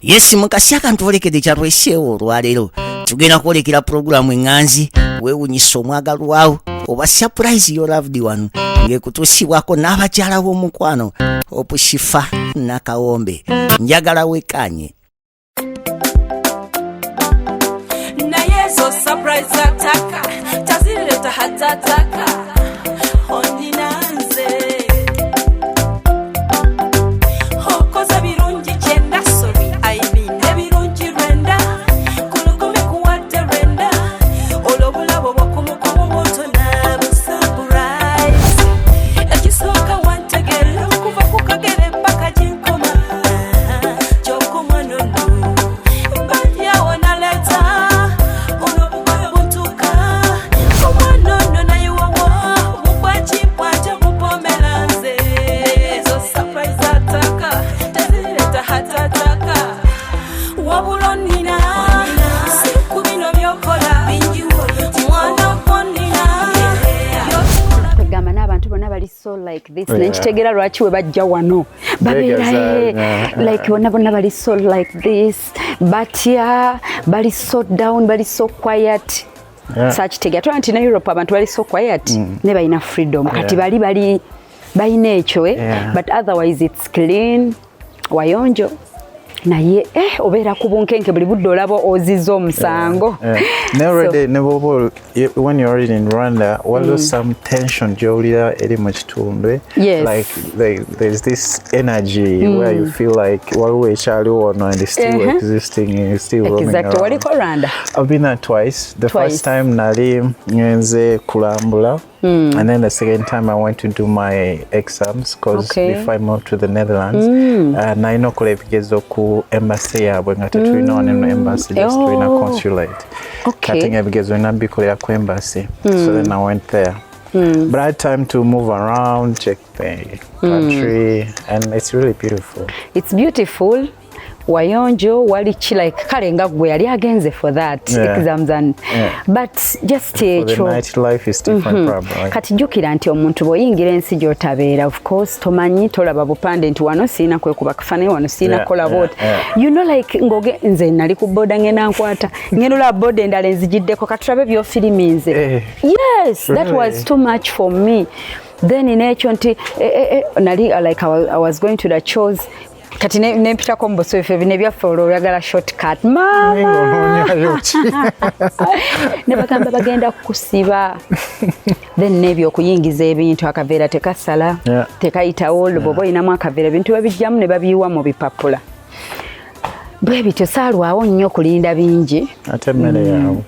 Yes mukasi akantu olekedde kyalweseewo olwaleero tugenda kwolekera pulogulaamu eŋŋanzi weewunyisa omwagalwawo oba surprise your loved one ng'ekutuusibwako n'abakyala b'omukwano Hope Shifah nakawombe njagala wekanye naye zo surprise ataka tazileta hatataka ondinanze hokoza birungi kyenda sorry ayibinde birungi rwenda kulukumi kuwadde rwenda olobulabo bwakumukumu bwotona busurprise ekisooka wantegera kuva ku kagere paka ginkoma gyokoma nono mbadyawo naleta olobugwe buntuka omwanono nayiwowo bugwakibwate bupomeranze ezo surprise ataka tezireta hatataka wabula nina siku bino byokola mwana konina gamba n'abantu bonna bali so like this nenkitegera lwaki we bajja wano babeera like bonna bali so like this but yeah bali so down bali so quiet sakitegera tolaba nti ne Europe abantu bali so quiet ne balina freedom kati bali balina ekyo but otherwise it's clean wayonjo naye obeera ku bunkenke buli budde olaba oziza omusango when you're already in Rwanda waliwo some tension gy'owulira eri mu kitundu like there's this energy where you feel like waliwo ekyaliwo ono and it's still existing and still roaming around. Waliko Rwanda? I've been there twice. The first time nali ngenze kulambula and then the second time I went to do my exams because before I moved to the Netherlands nalina okola ebigezo ku embassy yaabwe nga tetulina eno embassy just tulina consulate kati nga ebigezo nina bikolera ku embassy so then I went there but I had time to move around, check the country and it's really beautiful. It's beautiful. Wayonjo walichi like kale nga gwe yali agenze for that exams and but just the nightlife is different probably. Kati jukira nti omuntu boyingira ensi gy'otabeera of course tomanyi tolaba bupande nti wano siina kwekuba kafane wano siina kola bot you know like ngoge nze nali ku boda ngenda nkwata ngenula boda endala enzigiddeko katulabe byo filiminze yes that was too much for me then in ekyo nti nali like I was going to the chores kati nempitako mboso efe bine byaffe olwoyagala shortcut mama ne bagamba bagenda kusiba then nebyo okuyingiza ebintu akaveera tekasala tekayitawo lubobo inamu akaveera bintu babijjamu ne babiyiwa mu bipapula bwe bityo saalwawo nnyo okulinda bingi ate emmere yawo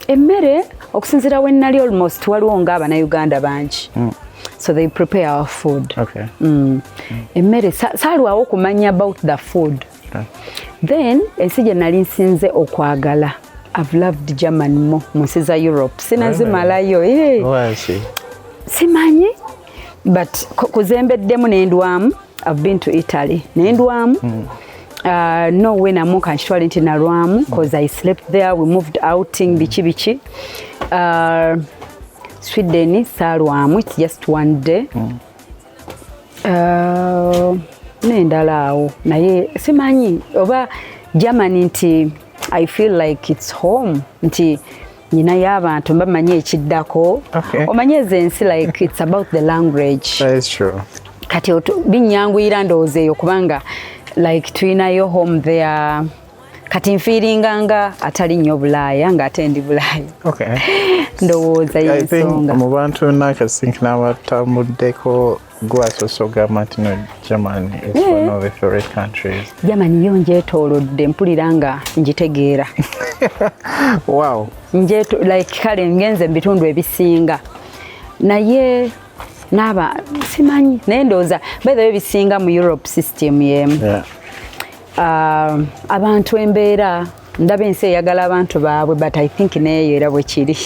emmere okusinziira we nnali almost waliwo ng'Abannayuganda bangi so they prepare our food. Emmere saalwawo okumanya about the food. Then ensi gye nali nsinze okwagala I've loved Germany mo mu nsi za Europe sinazimalayo simanyi but kuzembeddemu n'endwamu I've been to Italy n'endwamu Norway namu kanchitwala nti nalwamu because I slept there we moved outing bichi Sweden saalwamu it's just one day n'endala awo naye simanyi oba Germany nti I feel like it's home nti nyina y'abantu bamanyi ekiddako omanye ensi like it's about the language. That is true. Kati binyanguyira ndowooza eyo kubanga like tulinayo home there kati nfiiringa nga atali nnyo Bulaaya ng'ate ndi Bulaaya ndowooza y'ensonga mu bantu nakasink n'abatamuddeko gwasosogamba nti no Germany is one of the favorite countries. Germany yo ngyetoolodde mpulira nga ngitegeera wow like kale ngenze mu bitundu ebisinga naye n'aba simanyi naye ndowooza bethe ebisinga mu Europe system y'emu abantu embeera ndaba ensi eyagala abantu baabwe but I think neeyo era bwe kiri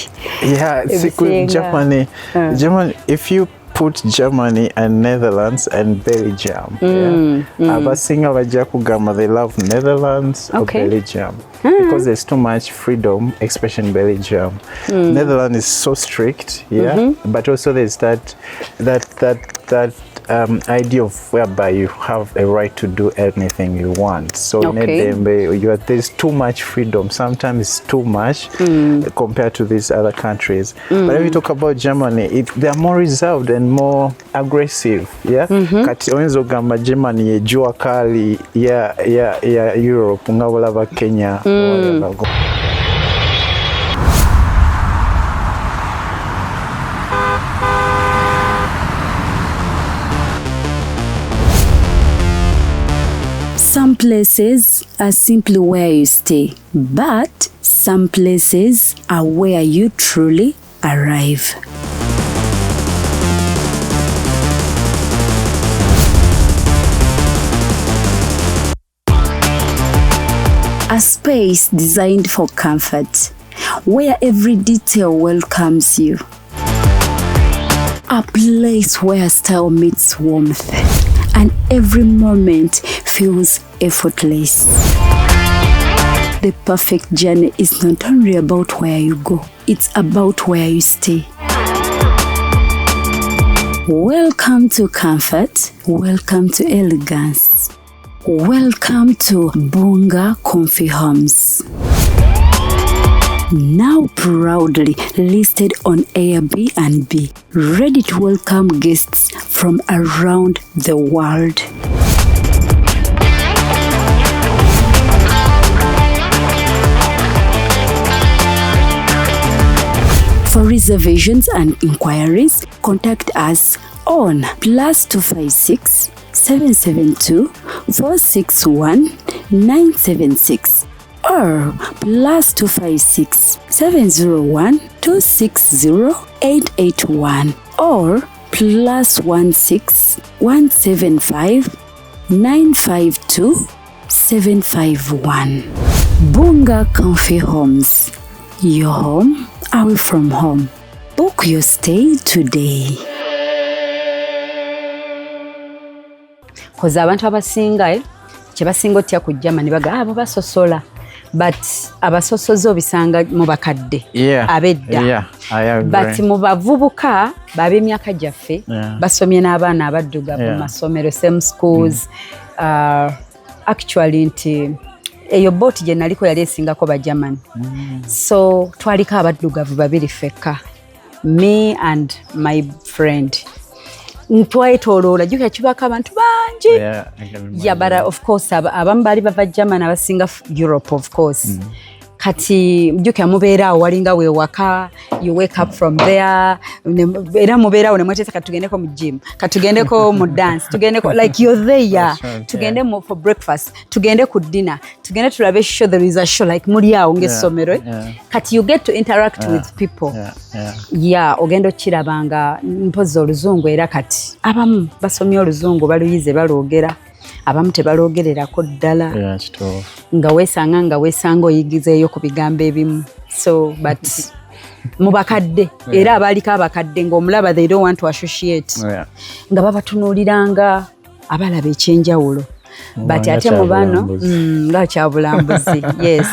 Germany if you put Germany and Netherlands and Belgium abasinga bajja kugamba they love Netherlands or Belgium because there's too much freedom especially in Belgium. Netherlands is so strict but also there's that idea of whereby you have a right to do anything you want. So there's too much freedom. Sometimes it's too much compared to these other countries. But if you talk about Germany, they are more reserved and more aggressive. Yeah. Kati onzo gamba Germany ye jua kali ya Europe ngabula Kenya. Some places are simply where you stay, but some places are where you truly arrive. A space designed for comfort, where every detail welcomes you. A place where style meets warmth, and every moment feels effortless. The perfect journey is not only about where you go, it's about where you stay. Welcome to comfort, welcome to elegance, welcome to Bonga Comfy Homes. Now proudly listed on Airbnb, ready to welcome guests from around the world. For reservations and inquiries, contact us on +256 772 461 976 or +256 701 260 881 or +16 175 952 751. Bonga Comfy Homes. Your home, away from home. Book your stay today. Koza abantu abasinga kyebasinga otya ku Germany baga abo basosola, but abasosozo bisanga mu bakadde abedda, but mu bavubuka bab'emyaka gyaffe basomye n'abaana abaddugavu mu masomero, same schools. Actually nti eyo boat gye naliko yali esingako ba German. So twaliko abaddugavu babiri fekka, me and my friend. Ntwaitoloola jjuka kibako abantu bangi. But of course abamu baali bava German abasinga Europe of course. Kati mjuke mubeera awo walinga weewaka, you wake up from there, era mubeera awo ne mwetesa katugendeko mu gym, katugendeko mu dance, tugendeko like you're there, tugende for breakfast, tugende ku dinner, tugende tulabe show, there is a show like muri awo ng'essomero. Kati you get to interact with people. Ogendo kirabanga mpozi oluzungu era kati abamu basomye oluzungu baluyize balwogera. Abamu tebaloogererako ddala nga weesanga oyigizeeyo ku bigambo ebimu. So but mu bakadde era abaaliko abakadde ng'omulaba they don't want to associate nga babatunuuliranga abalaba ekyenjawulo, but ate mu bano nga kyabulambuzi. Yes,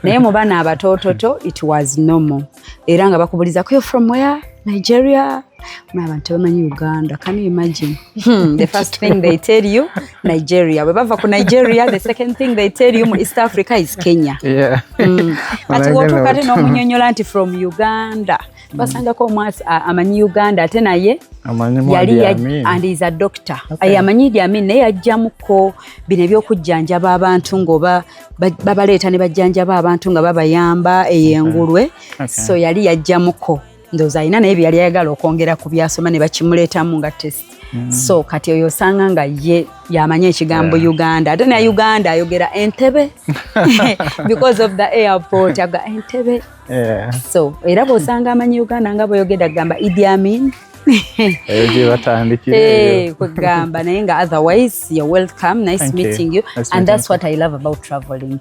naye mu bano abatoototo it was normal era nga bakubulizako you're from where? Nigeria. Abantu bamanyi Uganda. Can you imagine? The first thing they tell you, Nigeria. Bwe bava ku Nigeria, the second thing they tell you mu East Africa is Kenya. Kati wotuuka ate n'omunyonyola nti from Uganda. Basangako omwasi amanyi Uganda ate naye yali and is a doctor. Amanyi Idi Amin naye yajjamuko bino ebyokujjanjaba abantu ng'oba babaleeta ne bajjanjaba abantu nga babayamba ey'engulwe. So yali yajjamuko. Ndoza ina naye byali ayagala okwongera ku byasoma ne bakimuleetamu nga test. So kati oyo osanga nga ye yamanya ekigambo Uganda. Ate na Uganda ayogera Entebbe because of the airport aga Entebbe. So era bw'osanga amanyi Uganda nga bw'oyogera gamba Idi Amin. Kugamba naye nga otherwise you're welcome, nice meeting you. And that's what I love about traveling.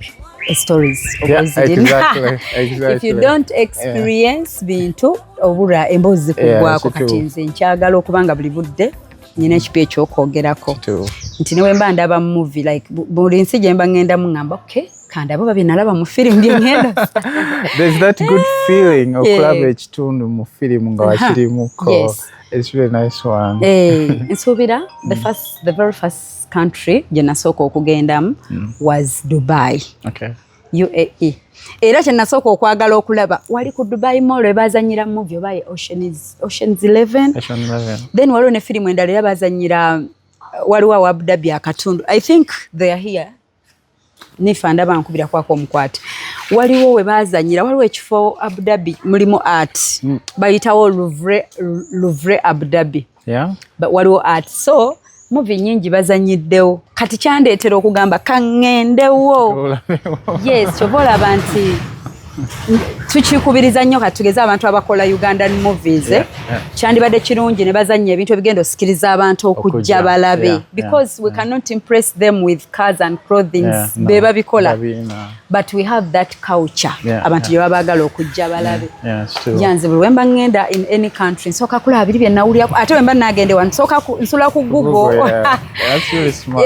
Stories of exactly. If you don't experience bintu obura embozi kugwako kati nze nkyagala okubanga buli budde nyina ekipi ekyokwogerako nti newe mba ndaba mu movie like buli nsi gye mba ngenda mu ngamba okay kandi abo babye nalaba mu film bye ngenda. There's that good feeling okulaba ekitundu mu film nga wakirimuko It's really nice one. Nsubira the very first country gye nasooka okugendamu was Dubai. Okay. UAE. Era kye nasooka okwagala okulaba wali ku Dubai Mall ebazanyira movie oba Ocean's 11. Then waliwo ne firimu endala era bazanyira waliwo wa Abu Dhabi akatundu. I think they are here. Nifa ndaba nkubira kwako omukwate. Waliwo we bazanyira waliwo ekifo Abu Dhabi mulimu art. Bayitawo Louvre Abu Dhabi. Yeah. But waliwo art. So movie nyingi bazanyiddewo. Kati kyandeetera okugamba kangendewo. Yes, chobola abantu tukikubiriza nnyo katugeza abantu abakola Ugandan movies. Kyandibadde kirungi ne bazannya ebintu ebigenda osikiriza abantu okujja balabe. Because we cannot impress them with cars and clothing. Beba bikola. But we have that culture. Abantu gye babaagala okujja balabe. Yanze buli wemba ngenda in any country. Nsoka kulaba biri bye nawulira ate wemba nagende wa nsoka nsula ku Google. That's really smart.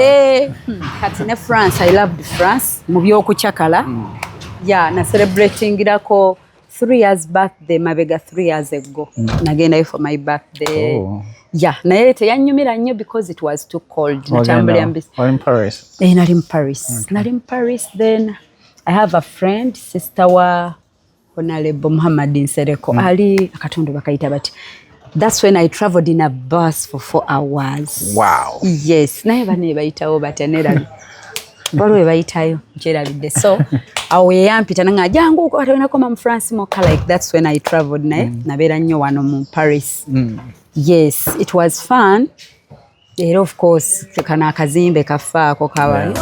Kati ne France, I loved France. Mu by'okukyakala. Yeah, na celebrating irako 3 years birthday mabega 3 years ago. Nagenda for my birthday. Yeah, na yete yanyumira nnyo because it was too cold. Or in Paris. Not in Paris. Okay. Not in Paris. Then I have a friend, sister wa Honorable Muhammad Nsereko. Ali akatundu bakaita but that's when I traveled in a bus for 4 hours. Wow. Yes, naye bane bayitawo batenera. Balwe bayitayo ncherabidde. So awo yampita nanga jangu ko atona koma mu France moka like that's when I traveled naye nabera nnyo wano mu Paris. Yes, it was fun. And of course kana akazimbe kafaako kawa.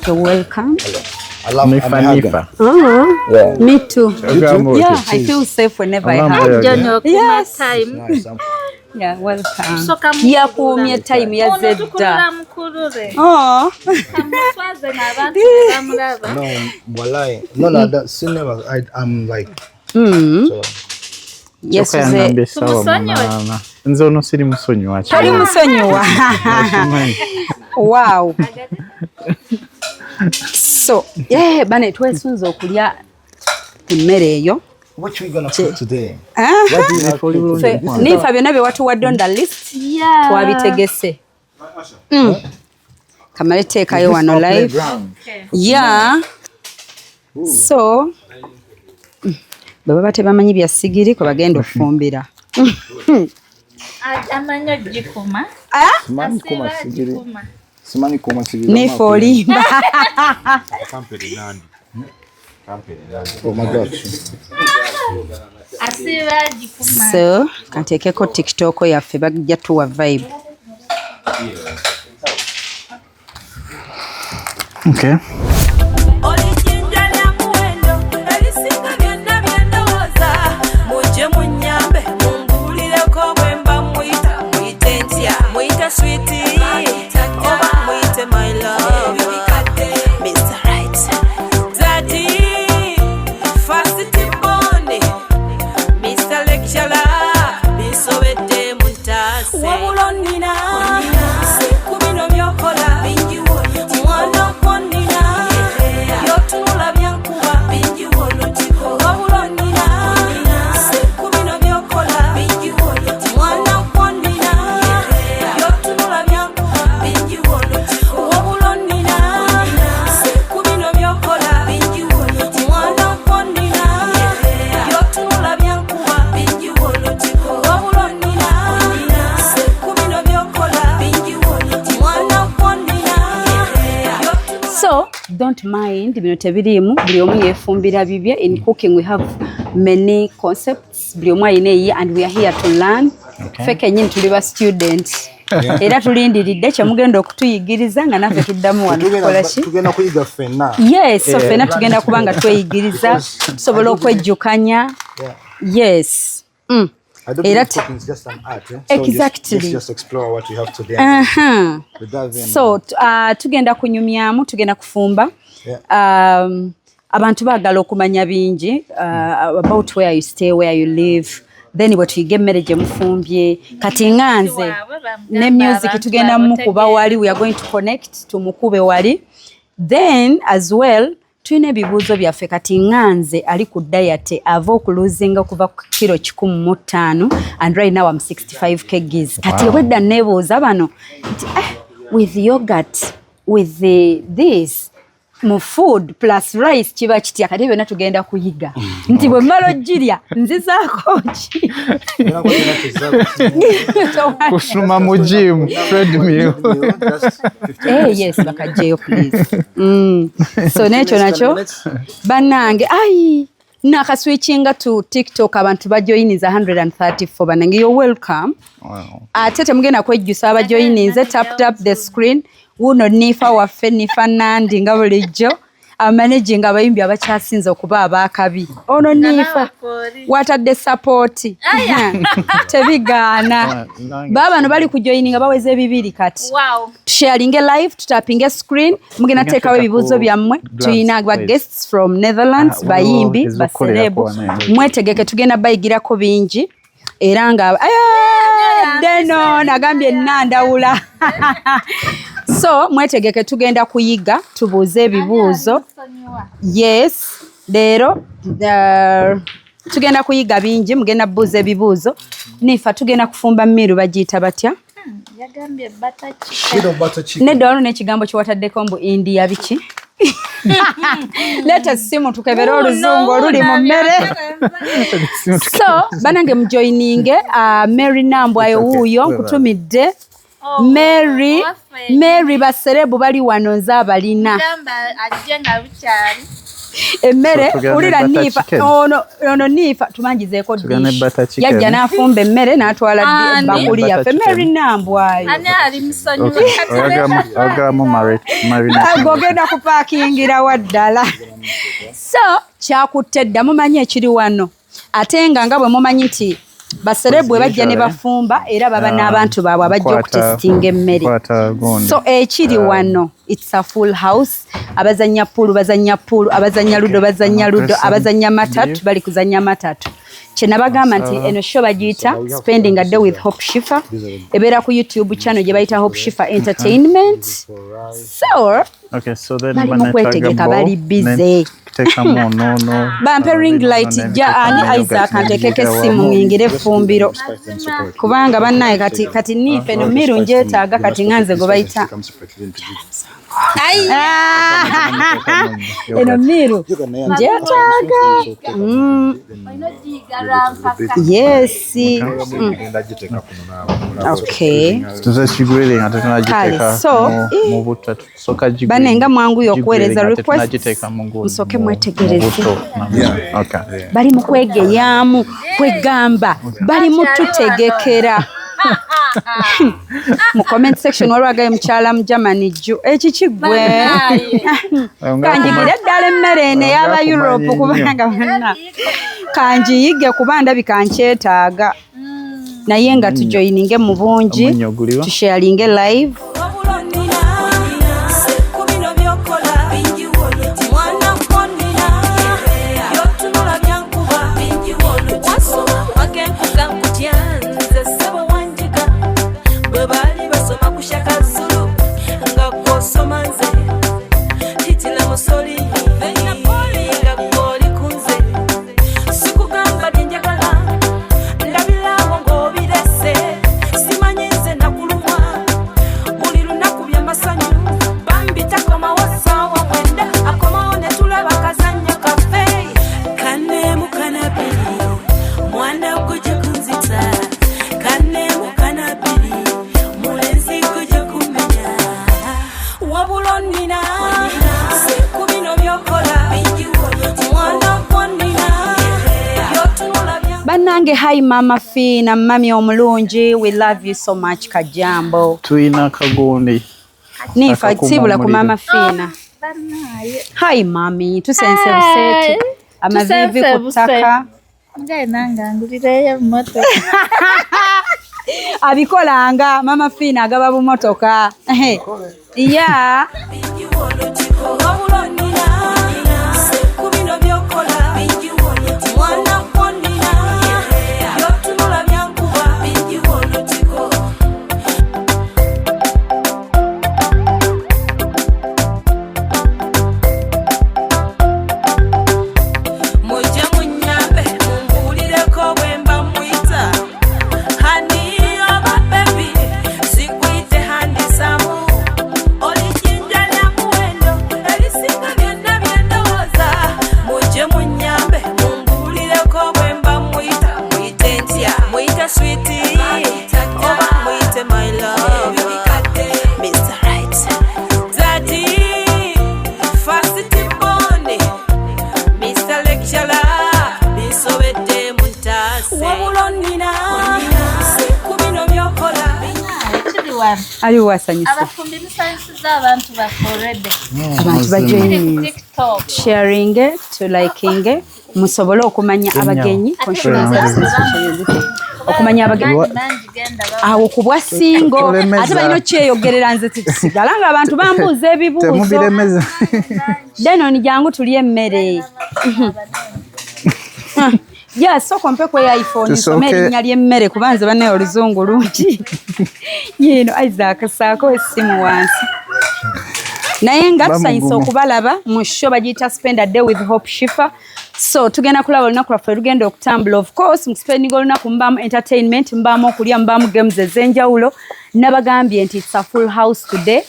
So welcome. I love Nifa. Yeah. Me too. Yeah, I feel safe whenever I have. Yes. Time. Nice. Yeah, welcome. So come ya kuumia time ya zedda. Oh. No, walai. No, that's never. I'm like. So. Yes, nze ono siri musonyiwa. Tali musonyiwa. Wow. So, yeah, bane twesunze okulya emmere eyo. What we gonna cook today? What do you have for Nifa byonna bye watuwadde on the list. Yeah. Twabitegese. Kamale teekayo wano live. Yeah. So, baba tebamanyi bya sigiri ko bagenda ofumbira. Amanyo jikuma. Simani kuma sigiri. Simani kuma sigiri. Ni folimba. Oh my God. Asiba jikuma. So, kantekeko TikTok yaffe bajja tuwa vibe. Okay. don't mind bino tebirimu buli omu yefumbira bibye. In cooking we have many concepts buli omu ayina eyiye and we are here to learn. Ffe kennyini tuli ba student era tulindiridde kyemugenda okutuyigiriza nga naffe tuddamu wano tukola ki tugenda kuyiga ffenna. Yes, so ffenna tugenda kuba nga tweyigiriza tusobola okwejjukanya. Yes. I don't think cooking is just an art. So exactly. Just explore what you have today. So tugenda kunyumyamu, tugenda kufumba. Abantu baagala okumanya bingi about where you stay, where you live. Then bwe tuyiga emmere gye mufumbye. Kati nganze ne music tugenda mukuba wali, we are going to connect tumukube wali. Then as well tuyina ebibuuzo byaffe. Kati nganze ali ku diet ava okuluzinga okuva ku kilo 105 and right now I'm 65 kgs. Kati wedda nebuuza bano nti with yogurt with this mu food plus rice kiba kitya. Kati byonna tugenda kuyiga nti bwe mmala ogirya nzizaako ki kusuma mu gym treadmill. Yes bakajjeyo please. So nekyo nakyo bannange nakaswitchinga to TikTok abantu bajoyiniza 134 banange you're welcome. Ate temugenda kwejjusa abajoyinize tap the screen. Uno nifa waffe nifa nandi nga bulijjo amanaging abayimbi abakyasinze okuba abakabi. Ono nifa watadde support tebigaana baba no bali kujoyininga baweze bibiri kati. Sharing live tutapinge screen mugenda teekawo ebibuuzo byammwe. Tuyina ba guests from Netherlands bayimbi baserebu mwetegeke tugenda bayigirako bingi era nga deno nagambye nandawula. So mwetegeke tugenda kuyiga tubuuze ebibuuzo. Yes leero tugenda kuyiga bingi mugenda buuza ebibuuzo. Nifa tugenda kufumba mmiru bagiyita batya? Yagambye butter chicken. Nedda waliwo n'ekigambo kyewataddeko mbu India biki? Leta simu tukebere oluzungu oluli mu mmere. So banange mujoyininge Mary Nambwayo wuuyo nkutumidde. Mary baserebu bali wano nze abalina emmere ulira nifa ono nifa tumangizeeko yajja n'afumba emmere n'atwala bakuli yaffe. Mary Nambwayo agogenda kupaakingira wa Ddala. So kyakutte dda mumanyi ekiri wano ate nga bwe mumanyi nti baserebu bajja ne bafumba era baba n'abantu baabwe abajja okutestinga emmere. So ekiri wano it's a full house. Abazanya pool bazanya pool, abazanya ludo bazanya ludo, abazanya matatu bali kuzanya matatu. Kyenabagamba nti eno show bagiyita Spending a Day with Hope Shifah. Ebeera ku YouTube channel gye bayita Hope Shifah Entertainment. So okay, so then kwetegeka bali busy. Bampe ring light ja ani Isaac antekeke essimu ngingire effumbiro kubanga bannaye kati nife no miru njeetaaga kati nganze go bayita eno miru njeetaaga. Yes. Okay. So banenga mwangu yokuweereza request musoke mwetegereze. Bali mu kwegeyaamu kwegamba bali mu tutegekera. Mu comment section waliwo agaye mukyala mu Germany jju ekikigwe kanjigire ddala emmere eno ey'aba Europe kubanga bonna kanjiyige kuba ndabika nkyetaaga naye nga tujoyininge mu bungi tusharinge live. Banange, hi Mama Fina, Mami omulungi, we love you so much Kajambo. Tuina kagundi. Nifa tibula ku Mama Fina. Hi Mami, tusense busetu. Amavivi kutaka. Ngai nanga ngulire moto. Abikolanga Mama Fina agaba bumotoka. Yeah. Ali wasanyisa Abafumbi nisansiza abantu bakorede abantu bajoining sharing to liking musobole okumanya abagenyi okumanya abagenyi awo kubwa singo ate balino kyeyogerera nze tisigala nga abantu bambuuza ebibuuzo deno ni jangu tulye emmere ya soko mpe kwa iPhone someri nyali emmere kubanze bane oluzungu lungi yino Isaac sako esimu wansi naye nga tusanyisa okubalaba mu show bagita spend a day with Hope Shifah so tugenda kulaba olunaku lwaffe lugenda okutambula of course mu spending olunaku mbamu entertainment mbamu okulya mbamu games ez'enjawulo nabagambye nti it's a full house today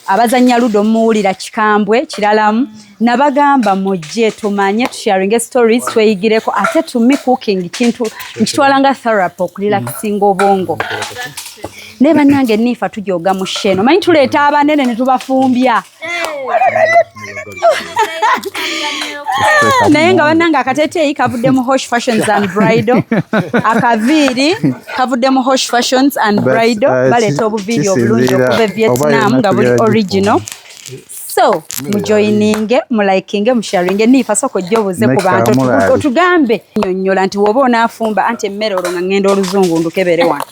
abazanya ludo muwulira kikambwe kiralamu nabagamba mujje tumanye tusharing stories tweyigireko ate tumi cooking kintu nkitwalanga therapy okurelaxing obongo neba nange nifa tujoga mu sheno manyi tuleeta abanene ne tubafumbya naye nga bananga akateteeyi kavudde mu Hosh Fashions and Bridal akaviiri kavudde mu Hosh Fashions and Bridal baleeta obuviiri obulungi okuva Vietnam nga buli original so mujoininge mulikinge musharinge nifa soko jjobuze ku bantu otugambe nyonnyola nti woba onaafumba anti emmere olwo nga ngenda oluzungu ndukebere wantu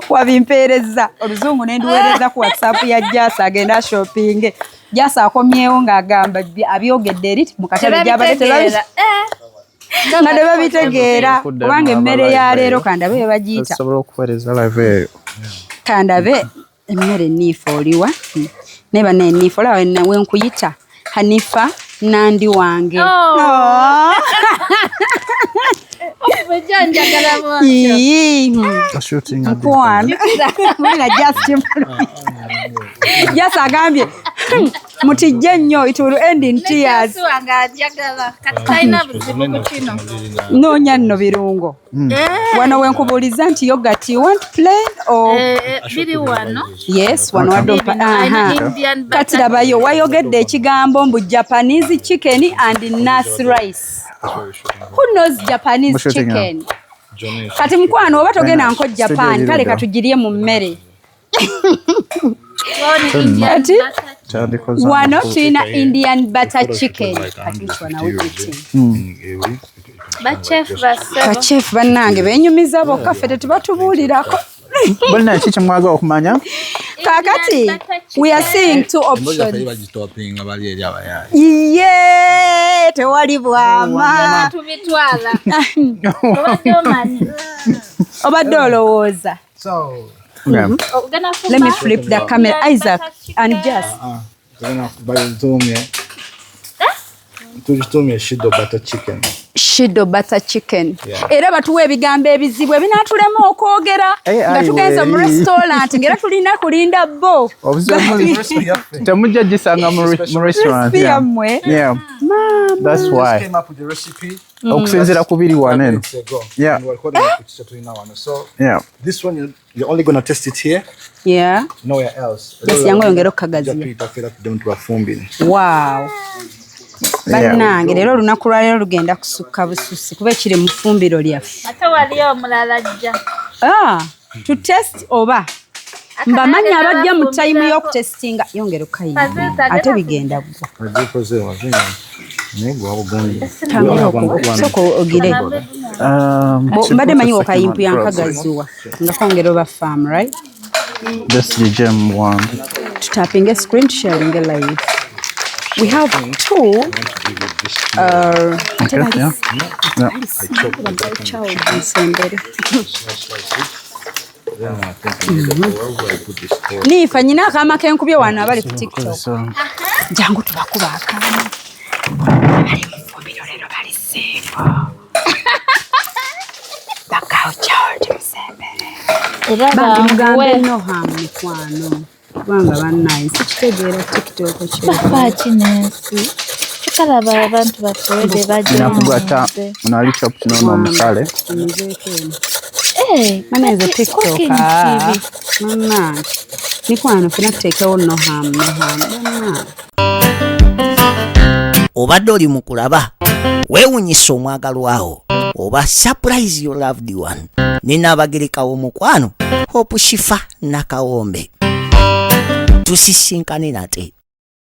wabimpeereza oluzungu nenduweereza ku WhatsApp ya Jasa agenda shopping Jasa akomyewo ng'agamba abyogedde eri mu katale gy'abaleetera nga tebabitegeera kubanga emmere ya leero kandabe bagiyita kandabe emmere niifa oliwa neba neniifa olaba wenkuyita Hanifa nandi wange Just agambye mutijje nnyo it will end in tears noonya nno birungo wano wenkubuuliza nti yogurt you want plain or yes wano wadompa kati labayo wayogedde ekigambo mbu Japanese chicken and nasi rice. Who knows Japanese chicken? Kati mkwano oba togenda nko Japan kale katugirye mu mmere. Wano tulina Indian butter chicken. Bachef bannange benyumiza bokka ffe tetubatubuulirako. Bonna kiki mwaga okumanya? Kakati we are seeing two options. Yeah, tewali bwama. Obadde olowooza. So let me flip the camera. Isaac and Jess. Shido butter chicken. Shido butter chicken. Era batuwe ebigambo ebizibu ebinaatulema okwogera nga tugenza mu restaurant ngera tulina kulinda bo. Temujja gisanga mu restaurant. Yeah. That's why. Came up with the recipe. Okusinzira kubiri wanene. Yeah. So yeah. This one you're only gonna test it here. Yeah. Nowhere else. Yes, yango yongera okagazia. Don't Bafumbi. Wow. bannange leero olunaku lwaleero lugenda kusukka bususi kuba ekiri mu ffumbiro lyaffe ate waliyo omulala ajja to test oba mbamanyi abajja mu tayimu y'okutestinga yongera okayina ate bigenda soko ogire mbadde manyi okayimpu yankagazuwa nga kongera oba farm right That's the gem one. Tapping a screen sharing a live. We have two. Okay, yeah. Nifa nyina akama kenkubye wano abali ku TikTok. Jangu tubakuba akama. Abali mufubiro lero bali sefo. Bakao charge msembere. Bangi mugambe no hamu kwano. Banga bannaye sikitegeera TikTok kye. Papa kinesi. Tukalaba abantu batwede bajja. Nakugata unali shop kino omusale. Mana ezo TikTok. Mama. Ni kwano funa tuteekewo no hamu. Obadde oli mu kulaba weewunyisa omwagalwawo oba surprise your loved one ninaabagereka w'omukwano Hope Shifah nakawombe tusisinkane nate